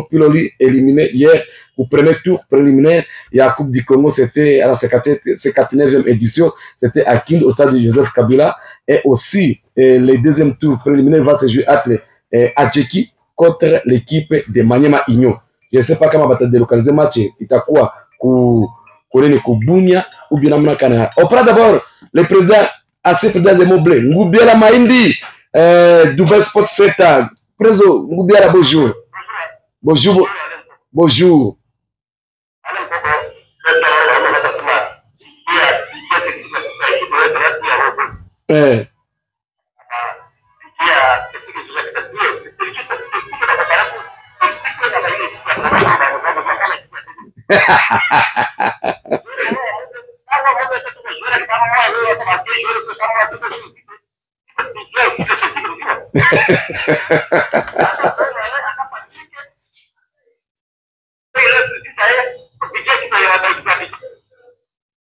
Piloli éliminé hier au premier tour préliminaire. Il y a la Coupe du Congo, c'était à la 59e édition, c'était à Kindu au stade de Joseph Kabila, et aussi le deuxième tour préliminaire va se jouer à Adjeki contre l'équipe de Maniema Igno. Je ne sais pas comment on va délocaliser le match. Il y a quoi Bunia ou bien Namna Kana. On prend d'abord le président, assez président de Moblé, Ngoubiala Maïndi, Dubai Sport Center. Président Ngoubiala, bonjour. Bonjour. Bonjour.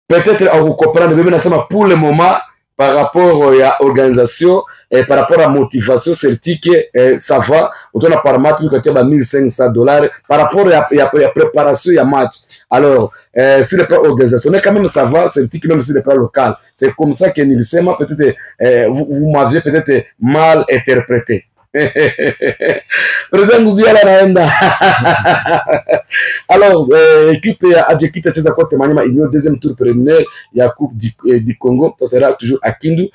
Peut-être on comprend pour le moment par rapport à l'organisation et par rapport à la motivation celtique, ça va. On a par match $1,500 par rapport à la préparation et à match. Alors, si le plan organisationnel, quand même ça va, celtique même si le plan local. C'est comme ça que Nilisema, peut-être, vous m'avez peut-être mal interprété. Président Ngoubiala naenda. Alors, équipe Adjeki tacheza contre Maniema Igno, deuxième tour préliminaire, il y a Coupe du Congo, ça sera toujours à Kindu.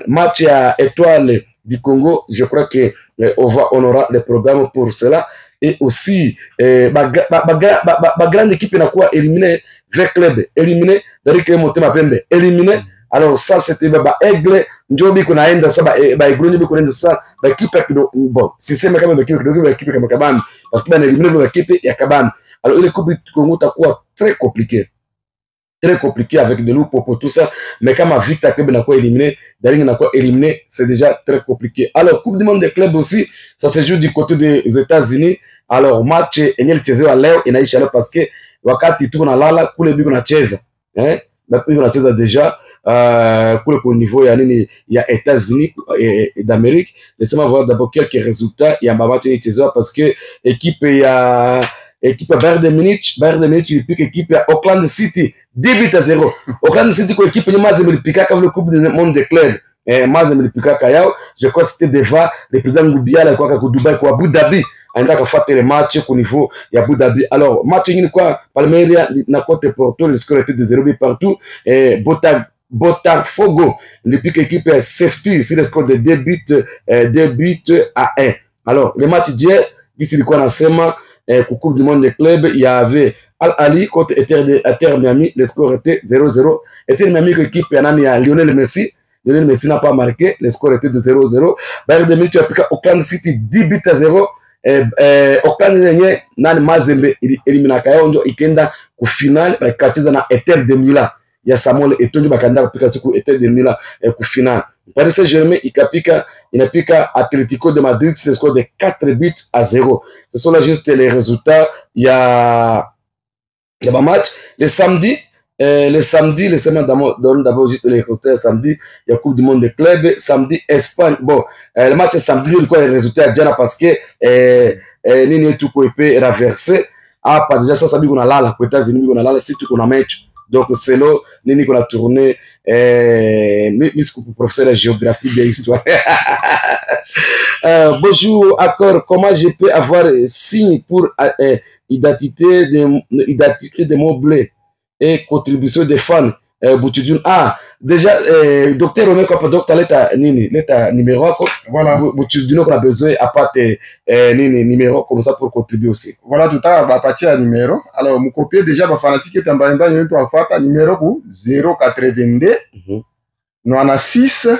Match à Étoile du Congo, je crois que on aura le programme pour cela. Et aussi, ma grande équipe n'a quoi éliminé, vers club éliminé, Darik Motema Pembe éliminé. Alors ça c'était Aigle, Njobi kunaenda ça Aigle Njobi kunaenda ça équipe bon, si c'est même équipe comme Kabane parce que éliminé l'équipe ya Kabane. Alors le Coupe du Congo ta quoi très compliqué avec des loups pour tout ça, mais quand ma Victor Club n'a quoi éliminé, Daring n'a quoi éliminé, c'est déjà très compliqué. Alors Coupe du Monde des clubs aussi, ça se joue du côté des États-Unis. Alors match Enyel Chezeo leo inaisha leo parce que wakati tuko na lala kule biko na cheza biko na cheza déjà kule au niveau ya nini ya États-Unis et d'Amérique. Laissez-moi voir d'abord quelques résultats ya match Enyel Chezeo parce que équipe Bayern de Munich il pique équipe ya Auckland City 2-0. Auckland City ko équipe ni Mazembe ilipika comme le Coupe du Monde des clubs. Mazembe ilipika kayao, je crois que c'était devant le président Ngoubiala kwa ku Dubai kwa Abu Dhabi. Anataka kufuata le match au niveau ya Abu Dhabi. Alors match ingine kwa Palmeiras na contre Porto, le score était de 0 partout. Et Botafogo ilipika équipe ya Safety sur le score de 2 buts à 1. Alors le match d'hier, ici ilikuwa nasema Coupe du Monde des clubs, il y avait Al Ali contre Inter Miami, le score était 0-0. Inter Miami, l'équipe ya Lionel Messi. Lionel Messi n'a pas marqué, le score était de 0-0. Bayern de Munich a piqué Auckland City 10 buts à 0. Okani yenye nani Mazembe eliminaka yao ndio ikenda ku final bakacheza na Inter de Milan ya Samuel Eto'o bakaenda kupika siku Inter de Milan ku final. Paris Saint-Germain inapika Atlético de Madrid c'est le score de 4-0. Ce sont là juste les résultats. Il y a un match le samedi. Laissez-moi d'abord juste les résultats. Samedi, il y a Coupe du Monde des clubs. Samedi, Espagne. Bon, le match samedi, il y a les résultats déjà parce que Nini tout peut reverser. Ah, pas déjà ça, samedi qu'on a là, aux États-Unis qu'on a là, c'est tout qu'on a match. Donc c'est là, Nini qu'on a tourné. Pour professeur de géographie de l'histoire. Bonjour, accord. Comment je peux avoir signe pour identité de meublé et contribution des fans? Ah, déjà, docteur Romeo Kopa, docteur, l'état numéro, voilà. Boutidune, on a besoin à part numéro comme ça pour contribuer aussi. Voilà, tout à l'heure, partir à numéro. Alors, mon copier déjà, ma fanatique est en bas, il y a un numéro 082 96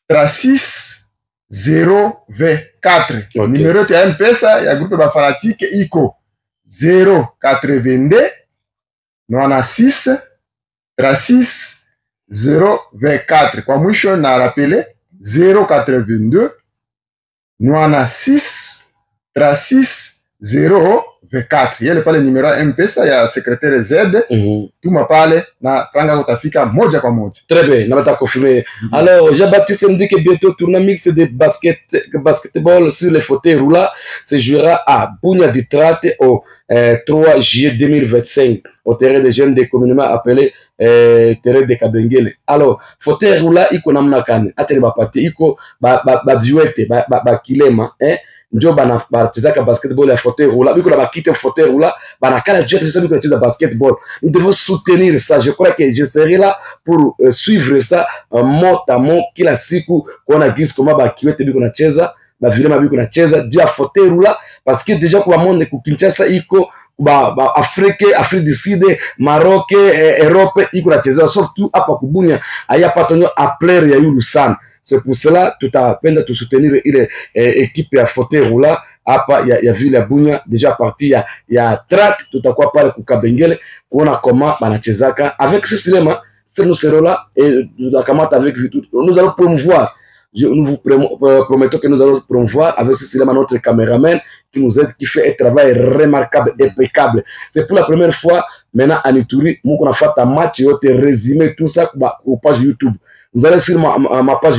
36 024. Okay. Numéro de MPSA, il y a un groupe de fanatique ICO 082 96 36 024. Kwa mwisho na rappelé 082 96 36 024. Il y a pas le numéro MPSA, il y a secrétaire Z. Tout m'a parlé na franga kutafika moja kwa moja. Très bien, n'a pas confirmé. Alors, Jean-Baptiste me dit que bientôt tournoi mix de basketball sur les fauteuils roulants se jouera à Bunia Ditrate au 3 juillet 2025 au terrain des jeunes des communément appelé terrain de Kabengele. Alors, fauteuil roulant iko namna kani ateli bapati iko ba duete ba kilema ndio banachezaka basketball ya fauteuil roulant biko na bakite fauteuil roulant banakala jeu ça biko cheza basketball. Nous devons soutenir ça. Je crois que je serai là pour suivre ça mot à mot kila siku kuona gisi kama bakiwete biko na cheza ba vilema biko na cheza juu ya fauteuil roulant parce que déjà kwa monde ku Kinshasa iko Afrique du Sud, Maroc, Europe iko na cheza surtout hapa kubunya aya patonyo a plaire ya yulu sana. C'est pour cela tout à peine de soutenir ile équipe ya fauteuil roulant hapa ya ville ya Bunya déjà parti ya track tutakuwa pale ku Kabengele kuona comment banachezaka avec ce cinéma. Nous serons là et nous allons avec nous allons promouvoir. Nous vous promettons que nous allons promouvoir avec ce cinéma notre caméraman qui nous aide, qui fait un travail remarquable, impeccable. C'est pour la première fois maintenant à Ituri, nous on a fait un match et on a résumé tout ça au page YouTube. Vous allez sur ma page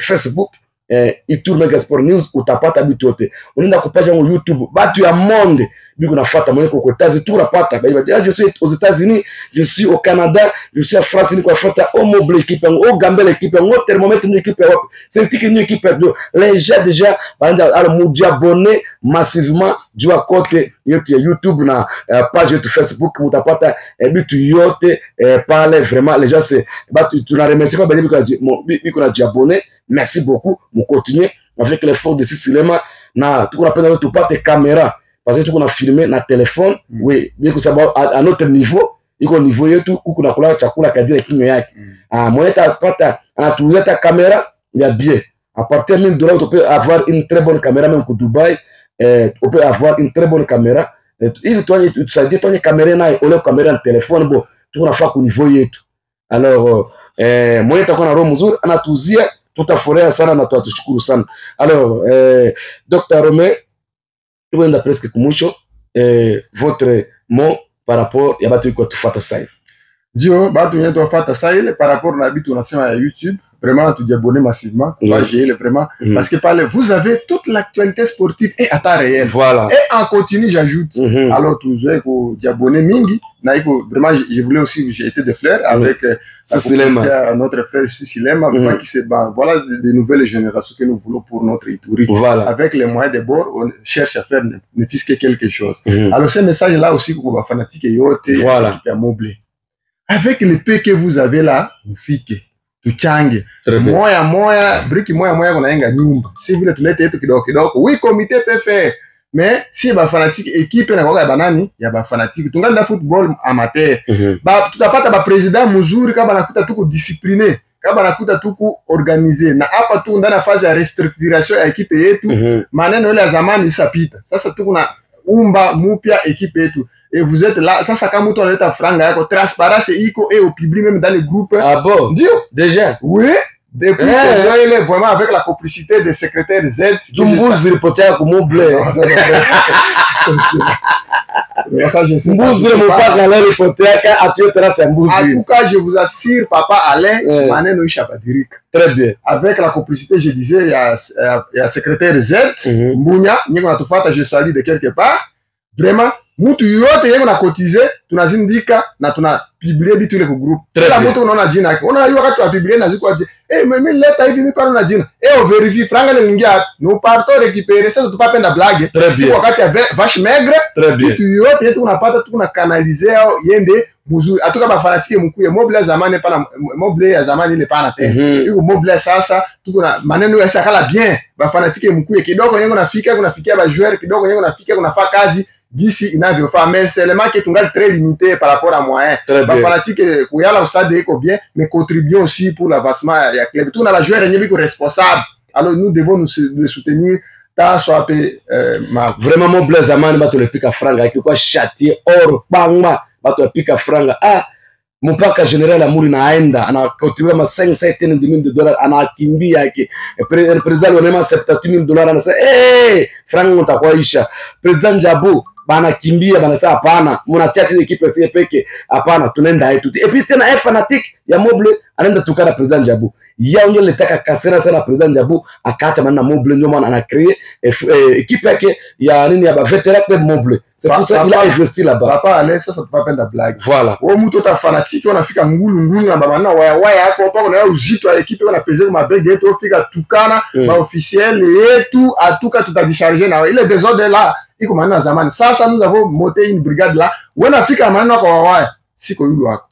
Facebook, Ituri Megasport News, ou t'as pas t'habitué. On est dans la page YouTube, battu à monde. Je suis aux États-Unis, je suis au Canada, je suis en France, je suis au Mobile équipe, au Gambie l'équipe, au Thermomètre l'équipe. C'est une équipe. Les gens déjà, nous abonnés massivement du côté YouTube, na page de Facebook, nous t'apporte parler vraiment. Les gens, c'est, tu n'as remercié pas, qu'on a abonné. Merci beaucoup. On continue avec l'effort de ce cinéma. Na tout qu'on appelle tout pas tes caméras. Parce que tout qu'on a filmé na téléphone, oui, dès que ça va à notre niveau, il faut niveau yetu kuku na kula chakula kadiri kinyo yake. Moi pata anatulia ta caméra, il y a bien. À partir de $1000, on peut avoir une très bonne caméra même pour Dubaï. On peut avoir une très bonne caméra. Il toi tu sais ton caméra na ole caméra en téléphone bon, tout on a fait au niveau yetu. Alors moi nitakuwa na roho mzuri anatuzia tutafurahia sana na tutashukuru sana. Alors Dr. Romeo tuenda presque kumwisho votre mot par rapport ya batu iko tufata sai. Dio batu yetu tufata sai par rapport na bitu unasema ya YouTube. Vraiment, tu abonner massivement. Vraiment. Parce que vous avez toute l'actualité sportive et à temps réel. Voilà. Et en continu, j'ajoute. Alors, tu as abonné Mingi. Vraiment, je voulais aussi, j'ai été de fleurs avec notre frère Sissilema. Voilà des nouvelles générations que nous voulons pour notre Ituri. Voilà. Avec les moyens de bord, on cherche à faire ne fût que quelque chose. Alors, ce message-là aussi pour les fanatiques et yote. Voilà. Avec le peu que vous avez là, vous fiquez. Tuchange moya briki moya kunaenga nyumba si vile tulete yetu kidogo oui comité peut faire mais si ba fanatique équipe na kwa banani ya ba fanatique tungali na football amateur ba tutapata ba president mzuri kama nakuta tuko discipliné kama nakuta tuku organize na hapa tu ndani ya phase ya restructuration ya ekipe yetu maneno ile ya zamani isapita sasa tuku na umba mupya ekipe yetu et vous êtes là sasa kama mtu analeta franga yako transparence iko et au public même dans les groupes ah bon ndio déjà oui depuis ce jour vraiment avec la complicité des secrétaires Z Mbuzi ripotea kumouble ça je sais Mbuzi mpaka leo ripotea ka atio terasa Mbuzi en tout cas je vous assure papa Alain maneno ishabadirika très bien avec la complicité je disais il y a secrétaire Z Mbunya nyingo natufata je salue de quelque part vraiment mtu yote yengo na cotiser tunazindika na tuna publier bitu ile ku group kila mtu unaona jina yake unaona wakati wa publier na ziko aje mimi leta hivi mimi kwa na jina on vérifie franga ile ingia nous partons récupérer sasa tupapenda blague wakati ya vache maigre bitu yote yetu tunapata tuna canaliser yende muzuri atuka ba fanatike mkuye mobile zamani pana mobile ya zamani ile pana tena iko mobile sasa tuko na maneno ya sakala bien ba fanatike mkuye kidogo yengo nafika kunafikia ba joueur kidogo yengo nafika kunafaa kazi gisi inavyofaa mais seulement que tungali très limité par rapport à moyen ba fanatique kuyala au stade iko bien mais contribuons aussi pour l'avancement ya club tout na ba joueur yenye biko responsable alors nous devons nous soutenir ta soit vraiment mon blaze amani bato le pika franga akikuwa chatier or bangma bato le pika franga mpaka general Amuri naenda anakontribua ma 5-7 dollars anakimbia yake president wanema $70,000 anasema franga utakuisha president Jabu bana kimbia bana sasa hapana mnachacha ile equipe sie peke hapana tunaenda yetu et puis tena fanatic ya Moble anaenda tukana president Jabu yao ndio letaka kasera sana president Jabu akaacha maana Moble ndio maana ana créer equipe yake ya nini ya ba veteran club Moble c'est pour ça il a investi là-bas papa allez ça tupapenda blague voilà wewe mtu ta fanatique unafika ngulu na bana waya yako hapo na uzito wa equipe una peser ma bege yetu ufika tukana ba officiel yetu atuka tutajicharger na ile désordre là iko maana zamani sasa nous avons monté une brigade là wanafika maana kwa waya siko yule wako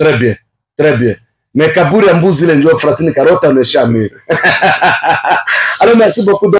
très bien mais kaburi ya mbuzi ile ndio Francine Karota on est jamais alors merci beaucoup